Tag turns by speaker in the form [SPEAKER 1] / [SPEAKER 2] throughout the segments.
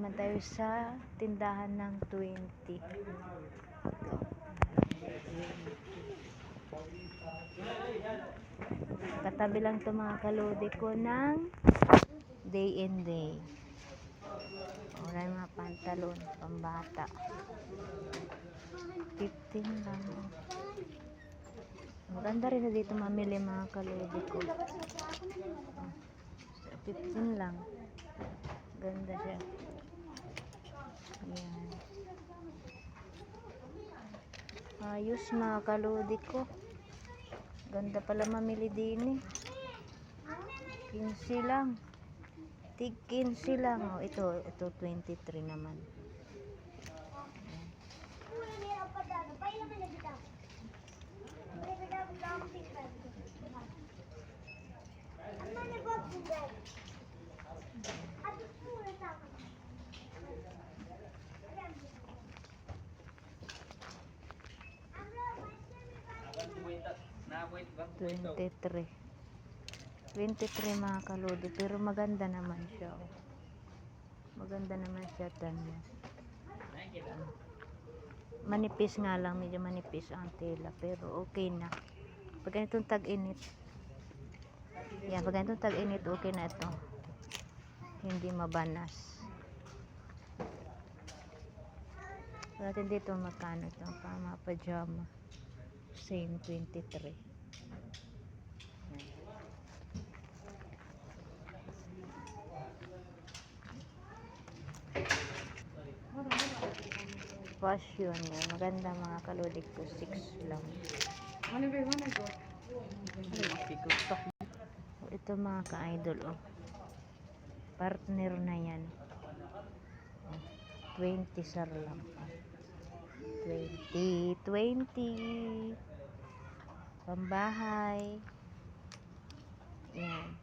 [SPEAKER 1] naman tayo sa tindahan ng 20. Katabi lang to mga kalodi ko ng Day and Day. Wala yung mga pantalon, pambata. 15 lang. Maganda rin na dito mamili mga kalodi ko. 15 lang. Ganda siya. Ayan. Ayos mga kalodi ko. Ganda pala mamili din eh. 15 lang. Tig 15 lang. Oh, ito 23 naman. $23 mga kalodi, pero maganda naman siya. Maganda naman siya tanya. Manipis nga lang, medyo manipis ang tela, pero okay na. Pag ganitong tag-init, yan, pag ganitong tag-init, okay na ito. Hindi mabanas. Natin dito magkano ito, mga pajama. Same 23. Fashion niya. Maganda mga kalodi ko. 6 lang. Ito mga ka-idol. Oh. Partner na yan. 20 sar lang. 20. Pambahay. Yan.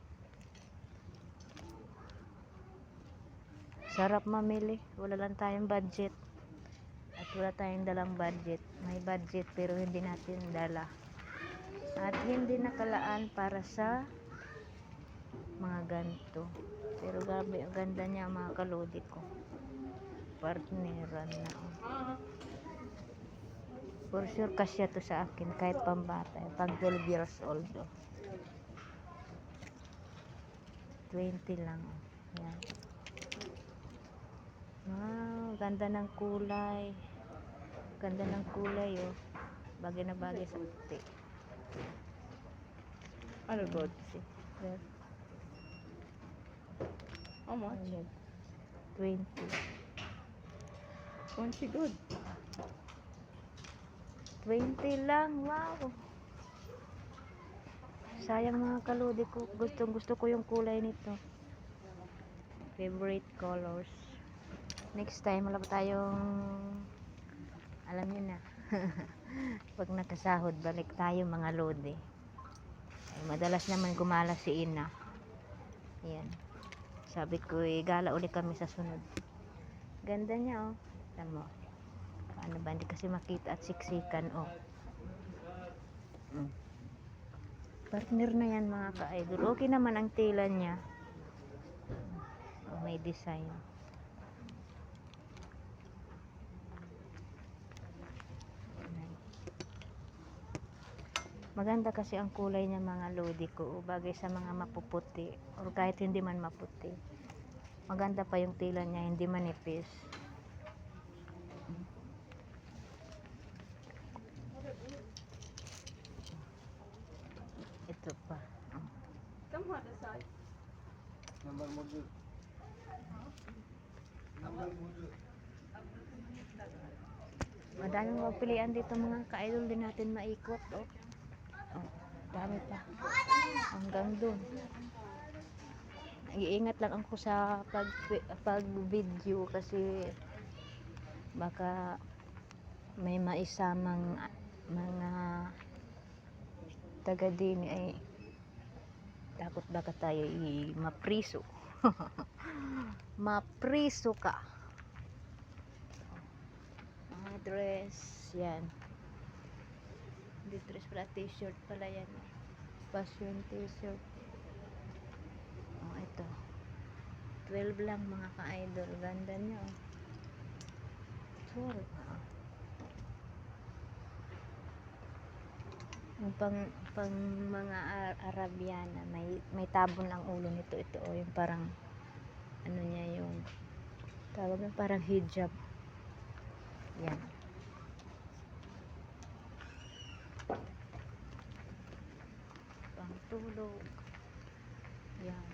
[SPEAKER 1] Sarap mamili. Wala lang tayong budget. At wala tayong dalang budget. May budget pero hindi natin dala. At hindi nakalaan para sa mga ganito. Pero grabe, ang ganda niya mga kalodi ko. Partneran na. For sure kasya to sa akin kahit pambata. Pag 12 years old. 20 lang. Yan. Wow, ganda ng kulay. Ganda ng kulay oh. Bagay na bagay sa puti.
[SPEAKER 2] Ano good? How much?
[SPEAKER 1] 20.
[SPEAKER 2] 20 good.
[SPEAKER 1] 20 lang. Wow. Sayang mga kalodi ko. Gusto ko yung kulay nito. Favorite colors. Next time wala pa tayong alam niyo na. Pag nakasahod balik tayo mga lodi. Ay, madalas naman gumala si Ina. Ayan. Sabi ko gala ulit kami sa sunod. Ganda niya oh. Alam mo. Paano ba hindi kasi makita at siksikan oh. Partner na yan mga ka-idol. Okay naman ang tela niya. Oh, may design. Maganda kasi ang kulay niya mga lodi ko. Bagay sa mga mapuputi. O kahit hindi man maputi. Maganda pa yung tela niya. Hindi manipis. Ito pa.
[SPEAKER 2] Come on, the size.
[SPEAKER 3] Number module.
[SPEAKER 1] Madaming mapilian dito mga ka-idol, din natin maikot oh. Oh, dami pa. Hanggang dun. Iingat lang ako sa pag video kasi baka may maisamang mga taga din ay takot baka tayo mapriso. Mapriso ka. Mga dress yan. Hindi dress pala, t-shirt pala yan. Fashion t-shirt. Oh, ito. 12 lang mga ka-idol. Ganda niya oh. 12. Yung pang mga Arabiana, may tabon ang ulo nito. Ito oh, yung parang ano niya, yung tawag na parang hijab. Yan. Pang tulog. Yan.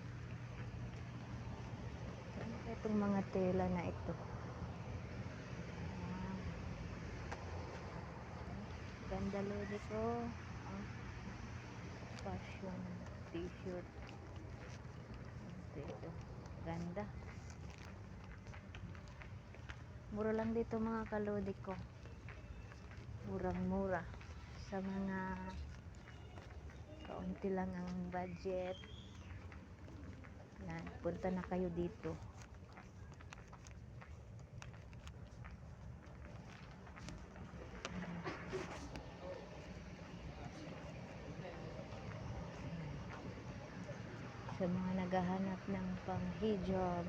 [SPEAKER 1] Itong mga tela na ito. Yan. Ganda lodi ko. Ah, fashion t-shirt. Ito. Ganda. Mura lang dito mga kalodi ko. Murang-mura. Sa mga kaunti lang ang budget. Yan. Punta na kayo dito. Sa mga naghahanap ng pang-hijab.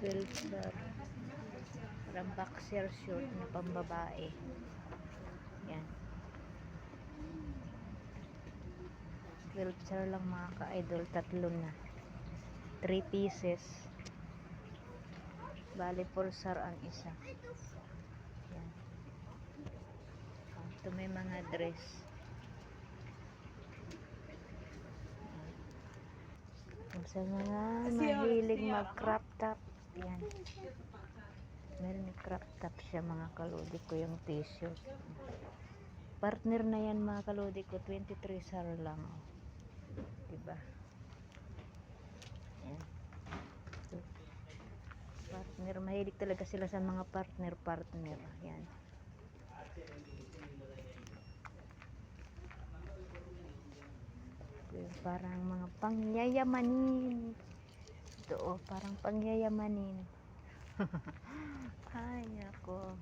[SPEAKER 1] Sir, parang boxer short na pambabae. Yan. 12 sir lang mga ka-idol, tatlo na. 3 pieces. Bali 4 sir ang isa. Yan. Ito may mga dress. Yan. Sa mga mahilig mag crop top. Yan. Meron yung crop top siya mga kalodi ko, yung t-shirt. Partner na yan mga kalodi ko, 23 sar lang. Oh. Diba? Yan. Partner, mahilig talaga sila sa mga partner. Yan. Yung parang mga pangyayamanin. Ito oh, parang pangyayamanin. Ay, ako.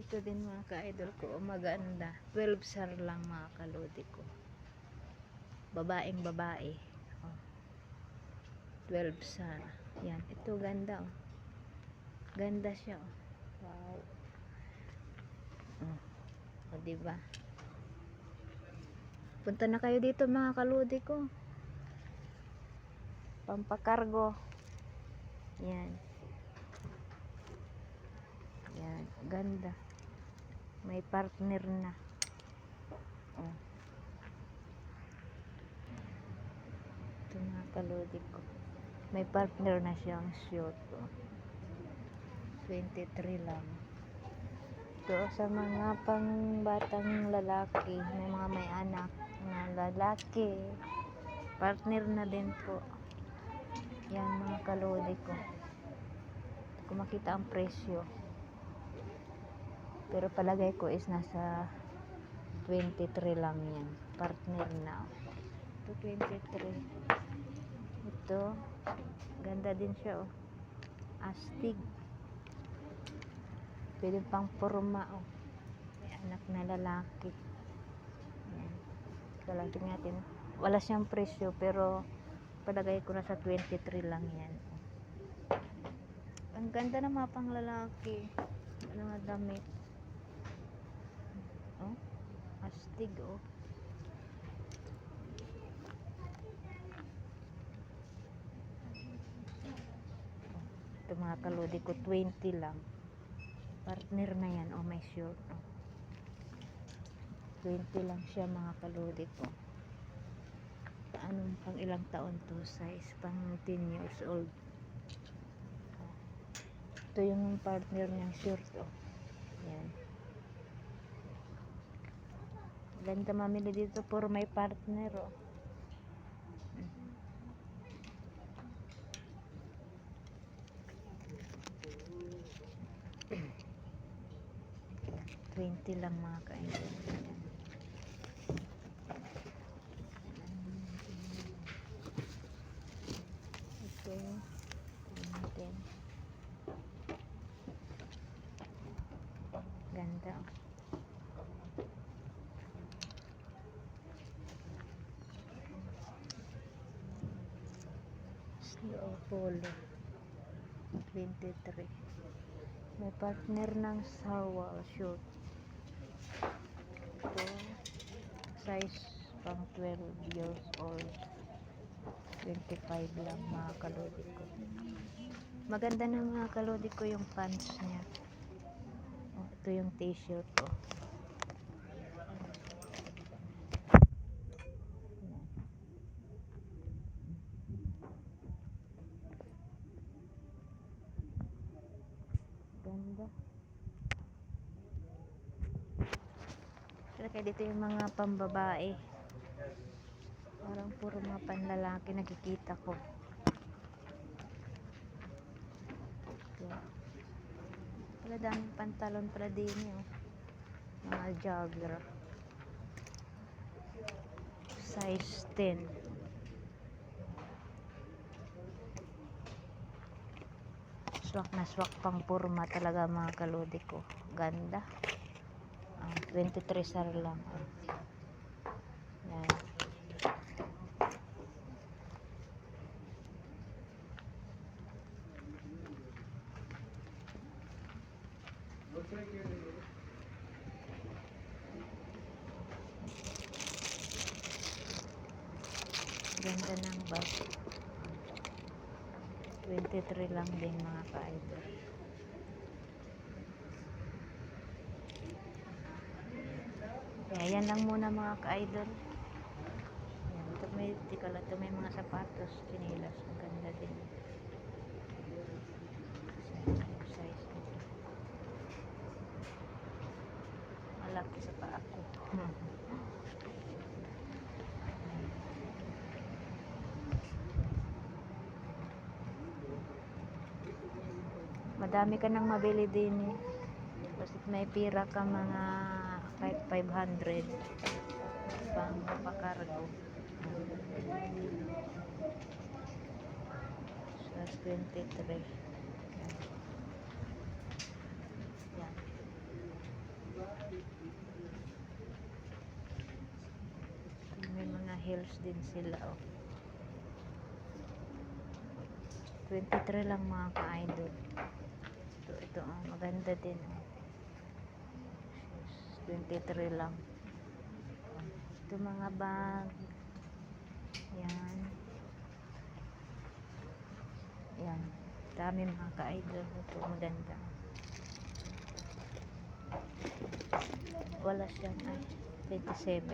[SPEAKER 1] Ito din mga ka-idol ko, oh, maganda. 12 sar lang mga kalodi ko. Babaeng babae. Oh. 12 sar. Yan, ito ganda oh. Ganda siya oh. Wow. O diba? Punta na kayo dito mga kalodi ko. Pampakargo. Yan. Yan, ganda. May partner na. Oh. Ito mga kalodi ko. May partner na siyang short. Oh. 23 lang. Ito sa mga pangbatang lalaki, may anak na lalaki. Partner na din po. Yan mga kalodi ko. Kung makita ang presyo. Pero palagay ko is nasa 23 lang yan. Partner na. Ito 23. Ito. Ganda din siya oh. Astig. Pwede pang porma oh. May anak na lalaki. Yan. So lang natin. Wala siyang presyo pero palagay ko na sa 23 lang yan. Ang ganda ng mga pang lalaki. Ano nga damit. Oh. Astig oh. Ito mga kalodi ko 20 lang. Partner na yan oh, may short oh. 20 lang siya mga kalodi ko. Anong pang ilang taon to, size pang 10 years old. Ito yung partner niyang short oh. Yan. Ganda mamili dito for may partner oh. 20 lang mga kain. Ito, 10. Yung polo. 23. May partner ng sawa shoot. Ito, size pang 12 years old. 25 lang mga kalodi ko. Maganda na mga kalodi ko yung pants niya. Oh, ito yung t-shirt ko. Ganda. Kaya dito yung mga pambabae. Parang puro mga panlalaki nakikita ko. Wala daming pantalon pala din yun. Mga jogger. Size 10. Swak na swak pang purma talaga mga kalodi ko. Ganda. 23 sar lang. Yan. Ganda ng bag. 23 lang din mga ka-idol. Yan lang muna mga ka-idol. Yan, ito may mga sapatos, chinilas. Ang ganda din. Size nito. Malaki sa paa ko. Madami ka nang mabili din eh. Basta't may pira ka mga 500 pang pakargo. Size 23. Yan. May mga heels din sila oh. 23 lang mga ka-idol. Ito maganda din oh. 23 lang. Ito mga bag. Yan. Yan. Dami mga ka-idol. Ito maganda. Wala siyang 27.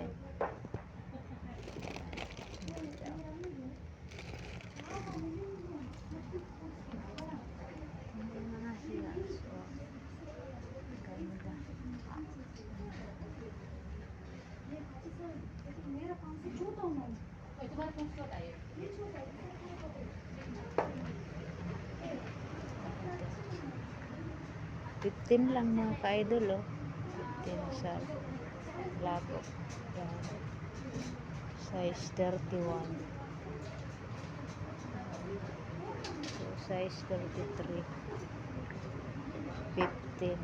[SPEAKER 1] Mga heels oh. Ganda. $15 lang mga ka-idol oh. 15 sa labo. Yan. Size 31. So, size 33. 15.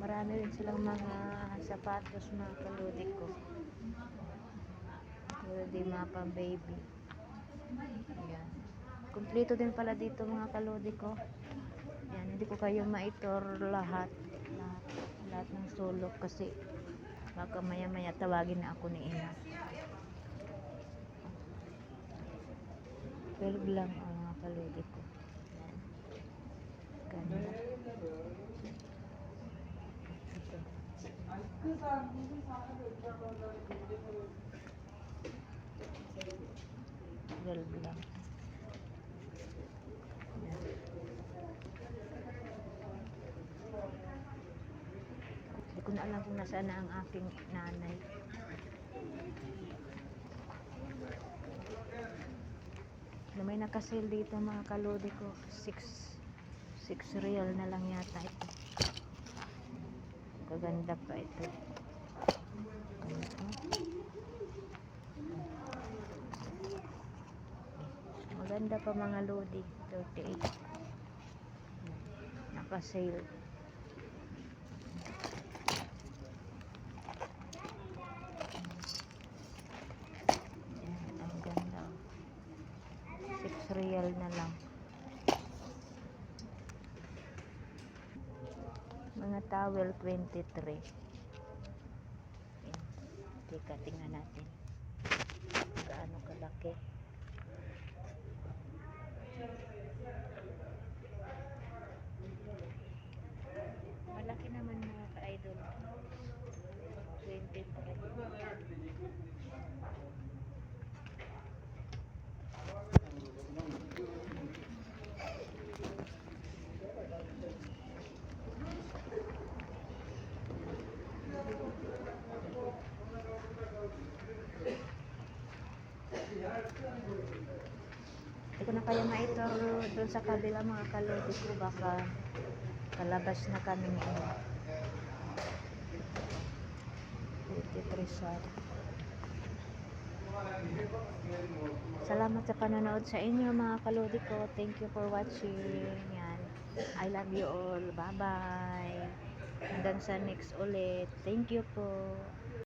[SPEAKER 1] Marami rin silang mga sapatos mga kalodi ko. Hindi mga pang baby. Ayan. Kumpleto din pala dito mga kalodi ko. Yan, hindi ko kayo maitor lahat ng sulok kasi baka maya tawagin na ako ni ina. 12 lang ang mga kalodi ko. Ganda. Ito. 12 lang. Hindi ko na alam kung nasaan na ang aking nanay. Na may nakasale dito mga kalodi ko. 6 real na lang yata ito. Kaganda pa ito. Maganda pa mga lodi. 38. Nakasale. real na lang. Mga towel 23. Ayan. Teka, tingnan natin. Gaano kalaki. Malaki naman mga ka-idol. 23. Hindi ko na kaya maitor doon sa kabila mga kalodi ko. Baka kalabas na kami ngayon. 23 sad. Salamat sa panonood sa inyo mga kalodi ko. Thank you for watching. Yan. I love you all. Bye bye. Hanggang sa next ulit. Thank you po.